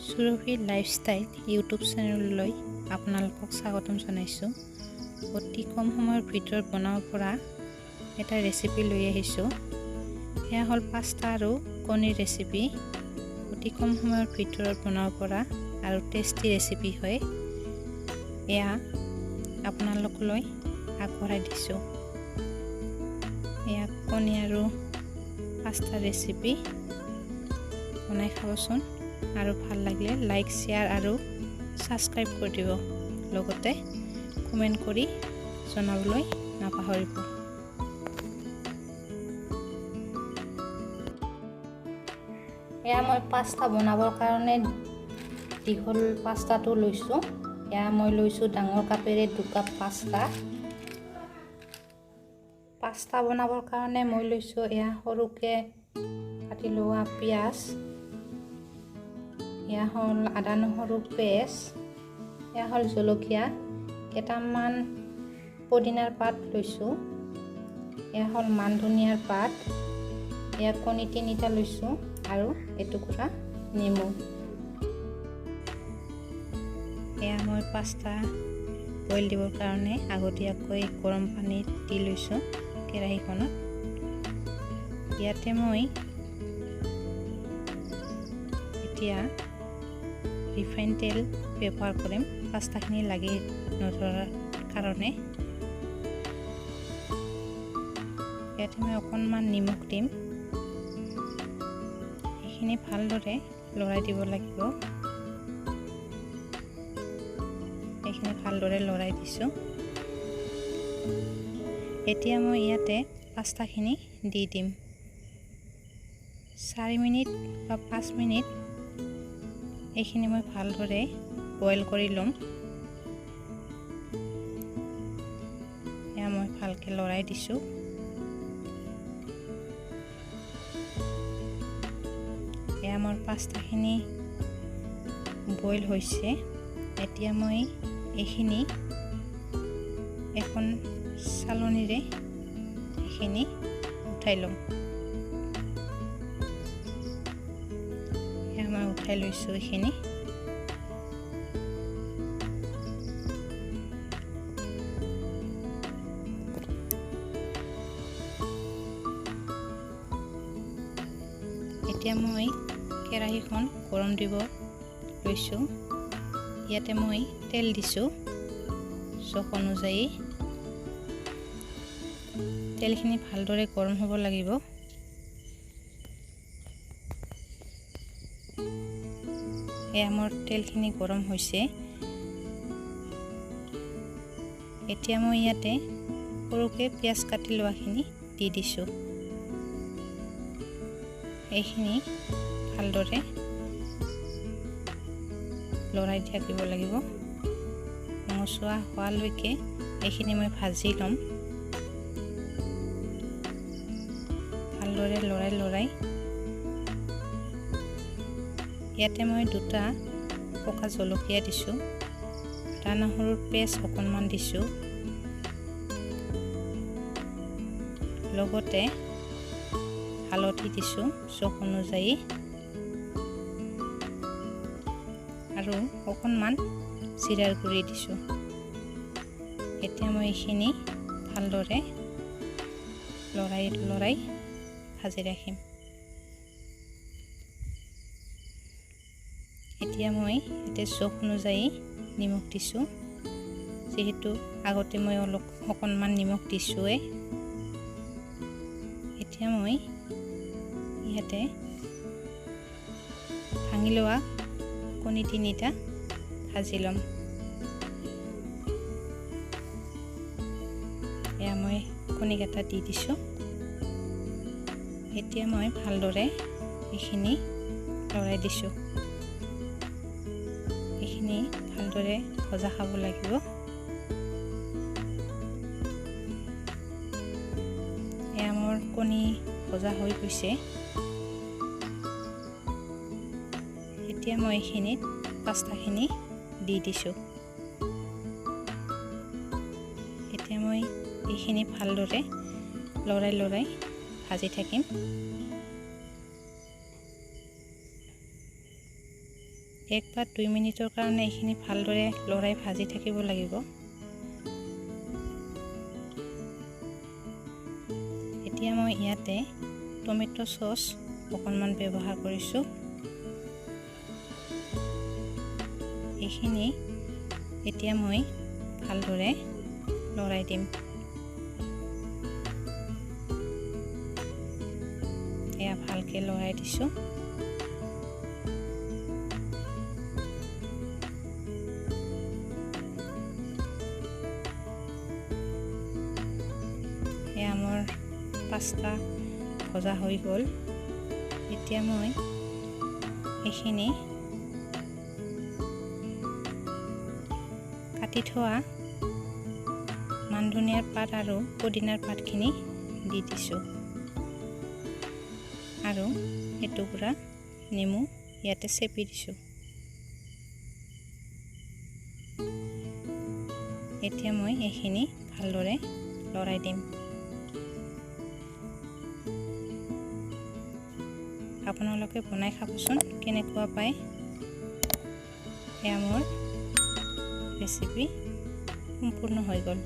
সুৰভি lifestyle YouTube চেনেললৈ আপোনালোকক স্বাগতম জনাইছোঁ। অতি কম সময়ৰ ভিতৰত বনাব পৰা এটা ৰেচিপি লৈ আহিছোঁ। এয়া হ'ল পাস্তা আৰু কণীৰ ৰেচিপি। অতি কম সময়ৰ ভিতৰত বনাব পৰা আৰু টেষ্টি ৰেচিপি হয়। এয়া আপোনালোকলৈ আগবঢ়াই দিছোঁ। এয়া কণী আৰু পাস্তা ৰেচিপি বনাই খাবচোন। আৰু ভাল লাগিলে লাইক শ্বেয়াৰ আৰু ছাবস্ক্ৰাইব কৰি দিব, লগতে কমেণ্ট কৰি জনাবলৈ নাপাহৰিব। এয়া মই পাস্তা বনাবৰ কাৰণে দীঘল পাস্তাটো লৈছোঁ। এয়া মই লৈছোঁ ডাঙৰ কাপেৰে 2 কাপ পাস্তা বনাবৰ কাৰণে মই লৈছোঁ এয়া সৰুকৈ কাটি লোৱা পিঁয়াজ, এয়া হ'ল আদা নহৰু পেষ্ট, এয়া হ'ল জলকীয়া, কেইটামান পদিনাৰ পাত লৈছোঁ, এয়া হ'ল মান ধনিয়াৰ পাত, এয়া কণী 3টা লৈছোঁ আৰু এটুকুৰা নেমু। এয়া মই পাস্তা বইল দিবৰ কাৰণে আগতীয়াকৈ গৰম পানী দি লৈছোঁ কেৰাহীখনত। ইয়াতে মই এতিয়া ৰিফাইন তেল ব্যৱহাৰ কৰিম পাস্তাখিনি লাগি নধৰাৰ কাৰণে। ইয়াতে মই অকণমান নিমখ দিম। এইখিনি ভালদৰে লৰাই দিব লাগিব। এইখিনি ভালদৰে লৰাই দিছোঁ। এতিয়া মই ইয়াতে পাস্তাখিনি দি দিম। 4 মিনিট বা 5 মিনিট এইখিনি মই ভালদৰে বইল কৰি ল'ম। এয়া মই ভালকৈ লৰাই দিছোঁ। এয়া মোৰ পাস্তাখিনি বইল হৈছে। এতিয়া মই এইখিনি এখন চালনীৰে এইখিনি উঠাই ল'ম। এয়া মই উঠাই লৈছোঁ এইখিনি। এতিয়া মই কেৰাহীখন গৰম দিব লৈছোঁ। ইয়াতে মই তেল দিছোঁ জোখ অনুযায়ী। তেলখিনি ভালদৰে গৰম হ'ব লাগিব। এয়া মোৰ তেলখিনি গৰম হৈছে। এতিয়া মই ইয়াতে সৰুকৈ পিঁয়াজ কাটি লোৱাখিনি দি দিছোঁ। এইখিনি ভালদৰে লৰাই থাকিব লাগিব। ৰঙচুৱা হোৱালৈকে এইখিনি মই ভাজি ল'ম। ভালদৰে লৰাই ইয়াতে মই 2টা পকা জলকীয়া দিছোঁ, আদা নহৰুৰ পেষ্ট অকণমান দিছোঁ, লগতে হালধি দিছোঁ জোখ অনুযায়ী আৰু অকণমান জিৰাৰ গুড়ি দিছোঁ। এতিয়া মই এইখিনি ভালদৰে লৰাই ভাজি ৰাখিম। এতিয়া মই ইয়াতে জোখ অনুযায়ী নিমখ দিছোঁ, যিহেতু আগতে মই অকণমান নিমখ দিছোঁৱেই। এতিয়া মই ইয়াতে ভাঙি লোৱা কণী 3টা ভাজি ল'ম। এয়া মই কণীকেইটা দি দিছোঁ। এতিয়া মই ভালদৰে এইখিনি লৰাই দিছোঁ। এইখিনি ভালদৰে ভজা খাব লাগিব। এয়া মোৰ কণী ভজা হৈ গৈছে। এতিয়া মই এইখিনিত পাস্তাখিনি দি দিছোঁ। এতিয়া মই এইখিনি ভালদৰে লৰাই ভাজি থাকিম। 1 বা 2 মিনিটৰ কাৰণে এইখিনি ভালদৰে লৰাই ভাজি থাকিব লাগিব। এতিয়া মই ইয়াতে টমেটো সস অকণমান ব্যৱহাৰ কৰিছোঁ। এইখিনি এতিয়া মই ভালদৰে লৰাই দিম। এয়া ভালকৈ লৰাই দিছোঁ। এয়া মোৰ পাস্তা ভজা হৈ গ'ল। এতিয়া মই এইখিনি কাটি থোৱা মান ধনিয়াৰ পাত আৰু পুদিনাৰ পাতখিনি দি দিছোঁ আৰু এটুকুৰা নেমু ইয়াতে চেপি দিছোঁ। এতিয়া মই এইখিনি ভালদৰে লৰাই দিম। আপোনালোকে বনাই খাবচোন কেনেকুৱা পায়। এয়া মোৰ ৰেচিপি সম্পূৰ্ণ হৈ গ'ল।